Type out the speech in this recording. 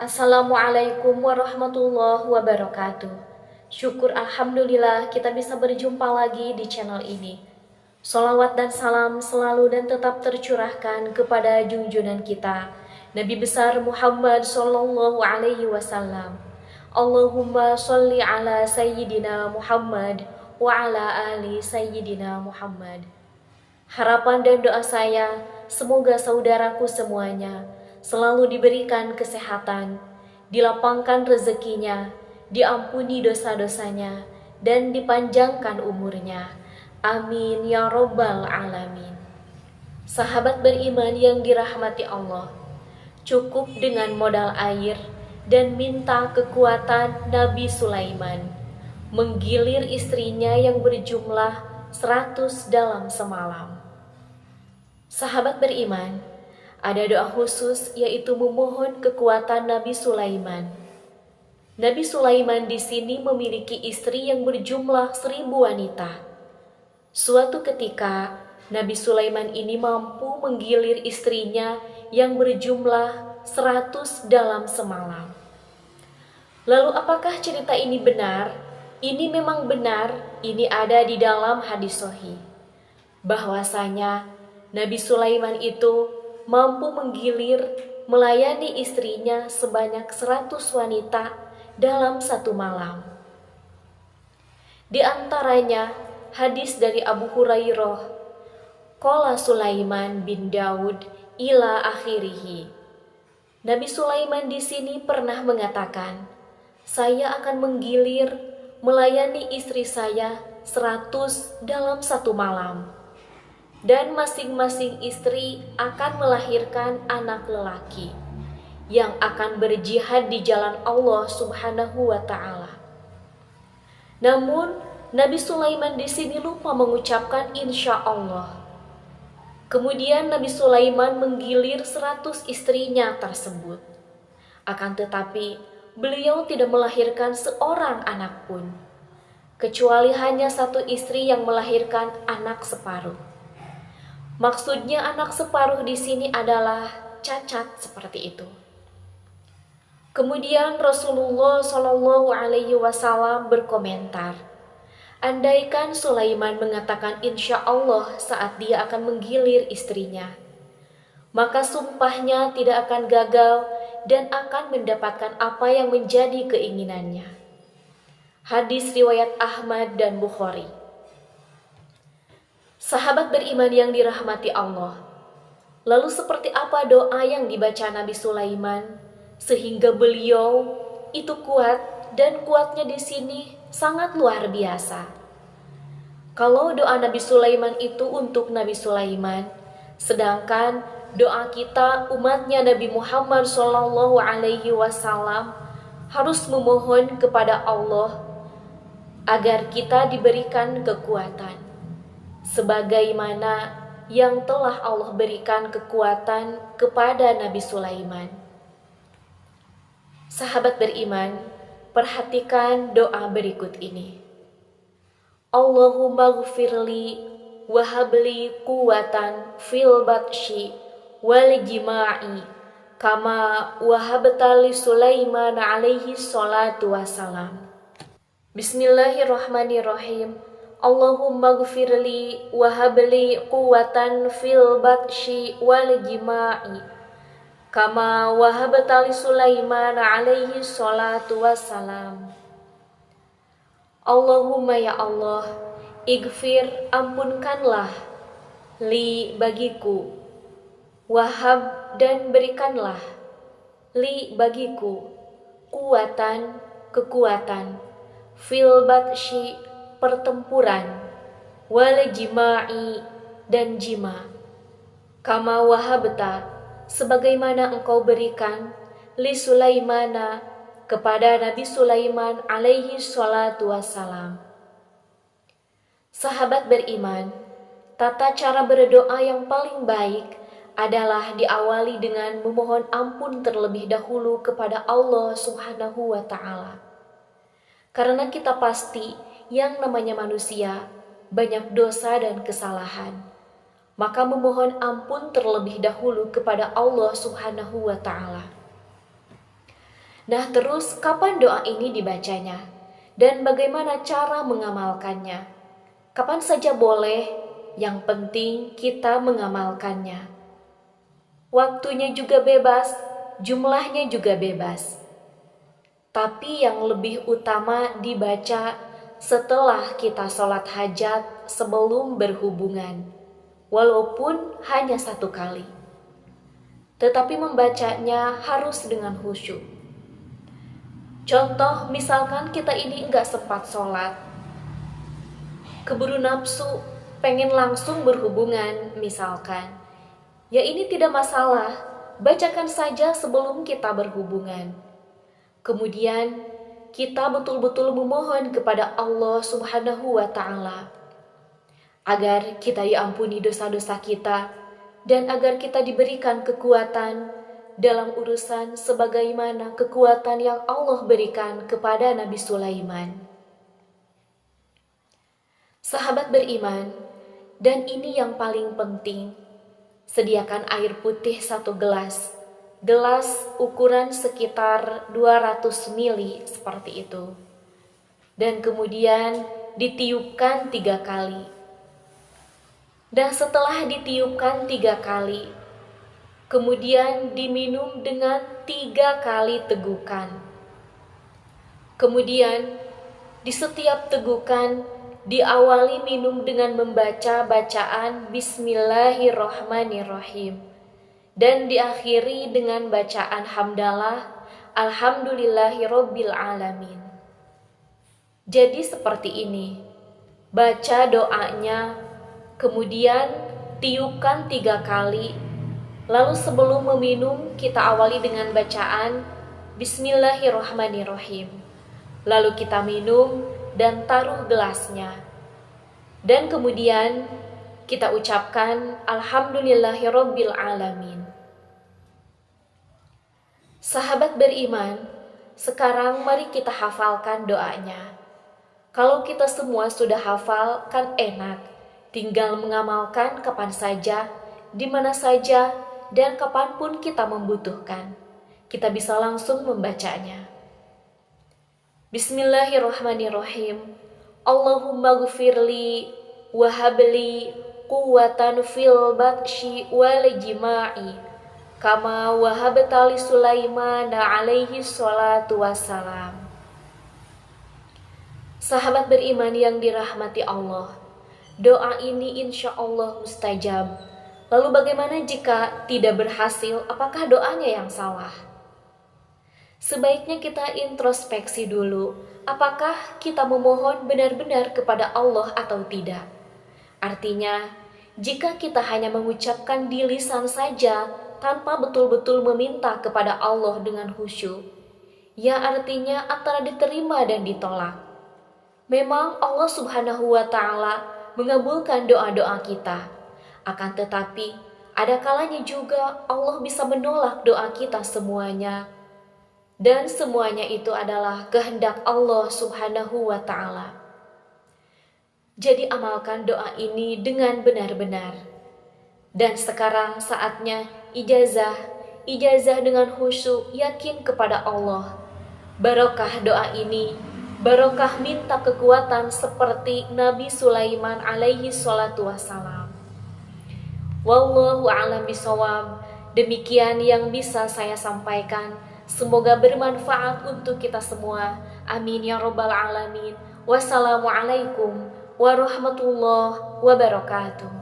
Assalamualaikum warahmatullahi wabarakatuh. Syukur Alhamdulillah kita bisa berjumpa lagi di channel ini. Salawat dan salam selalu dan tetap tercurahkan kepada junjungan kita, Nabi besar Muhammad Sallallahu Alaihi Wasallam. Allahumma sholli ala Sayyidina Muhammad wa ala ali Sayyidina Muhammad. Harapan dan doa saya, semoga saudaraku semuanya selalu diberikan kesehatan, dilapangkan rezekinya, diampuni dosa-dosanya, dan dipanjangkan umurnya. Amin ya Rabbal Alamin. Sahabat beriman yang dirahmati Allah, cukup dengan modal air dan minta kekuatan Nabi Sulaiman menggilir istrinya yang berjumlah 100 dalam semalam. Sahabat beriman, ada doa khusus yaitu memohon kekuatan Nabi Sulaiman. Nabi Sulaiman di sini memiliki istri yang berjumlah 1000 wanita. Suatu ketika, Nabi Sulaiman ini mampu menggilir istrinya yang berjumlah 100 dalam semalam. Lalu apakah cerita ini benar? Ini memang benar, ini ada di dalam hadis sahih. Bahwasanya Nabi Sulaiman itu mampu menggilir, melayani istrinya sebanyak 100 wanita dalam satu malam. Di antaranya hadis dari Abu Hurairah, qala Sulaiman bin Daud ila akhirih. Nabi Sulaiman di sini pernah mengatakan, saya akan menggilir, melayani istri saya 100 dalam satu malam. Dan masing-masing istri akan melahirkan anak lelaki yang akan berjihad di jalan Allah Subhanahu wa Ta'ala. Namun, Nabi Sulaiman di sini lupa mengucapkan insya Allah. Kemudian Nabi Sulaiman menggilir 100 istrinya tersebut. Akan tetapi, beliau tidak melahirkan seorang anak pun, kecuali hanya satu istri yang melahirkan anak separuh. Maksudnya anak separuh di sini adalah cacat seperti itu. Kemudian Rasulullah Shallallahu Alaihi Wasallam berkomentar, andaikan Sulaiman mengatakan insya Allah saat dia akan menggilir istrinya, maka sumpahnya tidak akan gagal dan akan mendapatkan apa yang menjadi keinginannya. Hadis riwayat Ahmad dan Bukhari. Sahabat beriman yang dirahmati Allah, lalu seperti apa doa yang dibaca Nabi Sulaiman sehingga beliau itu kuat, dan kuatnya di sini sangat luar biasa. Kalau doa Nabi Sulaiman itu untuk Nabi Sulaiman, sedangkan doa kita umatnya Nabi Muhammad Shallallahu Alaihi Wasallam harus memohon kepada Allah agar kita diberikan kekuatan, sebagaimana yang telah Allah berikan kekuatan kepada Nabi Sulaiman. Sahabat beriman, perhatikan doa berikut ini. Allahumma ghfirli wahabli quwatan fil batshi wal jima'i kama wahabta li Sulaiman alaihi salatu wassalam. Bismillahirrahmanirrahim. Allahumma ghfirli wahabli quwatan fil batshi wal jima'i kama wahabta li Sulaiman alaihi salatu wassalam. Allahumma ya Allah, ighfir ampunkanlah, li bagiku, wahab dan berikanlah, li bagiku, kuatan, kekuatan, fil batshi pertempuran, wal jima'i dan jima, kama wahabta sebagaimana engkau berikan, li Sulaimana kepada Nabi Sulaiman alaihi salatu wassalam. Sahabat beriman, tata cara berdoa yang paling baik adalah diawali dengan memohon ampun terlebih dahulu kepada Allah Subhanahu wa Ta'ala. Karena kita pasti yang namanya manusia banyak dosa dan kesalahan, maka memohon ampun terlebih dahulu kepada Allah Subhanahu wa Ta'ala. Nah, terus kapan doa ini dibacanya? Dan bagaimana cara mengamalkannya? Kapan saja boleh, yang penting kita mengamalkannya. Waktunya juga bebas, jumlahnya juga bebas. Tapi yang lebih utama dibaca setelah kita sholat hajat sebelum berhubungan, walaupun hanya 1 kali. Tetapi membacanya harus dengan khusyuk. Contoh, misalkan kita ini enggak sempat sholat, keburu nafsu, pengen langsung berhubungan misalkan. Ya ini tidak masalah, bacakan saja sebelum kita berhubungan. Kemudian kita betul-betul memohon kepada Allah Subhanahu wa Ta'ala agar kita diampuni dosa-dosa kita dan agar kita diberikan kekuatan dalam urusan sebagaimana kekuatan yang Allah berikan kepada Nabi Sulaiman. Sahabat beriman, dan ini yang paling penting, sediakan air putih 1 gelas. Gelas ukuran sekitar 200 mili seperti itu. Dan kemudian ditiupkan 3 kali. Dan setelah ditiupkan 3 kali, kemudian diminum dengan 3 kali tegukan. Kemudian di setiap tegukan diawali minum dengan membaca bacaan Bismillahirrohmanirrohim dan diakhiri dengan bacaan hamdalah Alhamdulillahirobbil alamin. Jadi seperti ini, baca doanya, kemudian tiupkan 3 kali, lalu sebelum meminum kita awali dengan bacaan Bismillahirrohmanirrohim, lalu kita minum dan taruh gelasnya, dan kemudian kita ucapkan Alhamdulillahirobbil alamin. Sahabat beriman, sekarang mari kita hafalkan doanya. Kalau kita semua sudah hafal, kan enak, tinggal mengamalkan kapan saja, di mana saja, dan kapanpun kita membutuhkan. Kita bisa langsung membacanya. Bismillahirrahmanirrahim. Allahumma gfirli wahabli quwwatan fil batshi wal jima'i kama wahabtali Sulaiman alaihi salatu wassalam. Sahabat beriman yang dirahmati Allah, doa ini insya Allah mustajab. Lalu bagaimana jika tidak berhasil? Apakah doanya yang salah? Sebaiknya kita introspeksi dulu, apakah kita memohon benar-benar kepada Allah atau tidak. Artinya, jika kita hanya mengucapkan di lisan saja tanpa betul-betul meminta kepada Allah dengan khusyuk, ya artinya antara diterima dan ditolak. Memang Allah Subhanahu wa Ta'ala mengabulkan doa-doa kita, akan tetapi ada kalanya juga Allah bisa menolak doa kita semuanya. Dan semuanya itu adalah kehendak Allah Subhanahu wa Ta'ala. Jadi amalkan doa ini dengan benar-benar. Dan sekarang saatnya ijazah dengan khusyuk, yakin kepada Allah. Barokah doa ini, barokah minta kekuatan seperti Nabi Sulaiman alaihi salatu wassalam. Wallahu a'lam bishawab. Demikian yang bisa saya sampaikan. Semoga bermanfaat untuk kita semua. Amin ya rabbal alamin. Wassalamualaikum warahmatullahi wabarakatuh.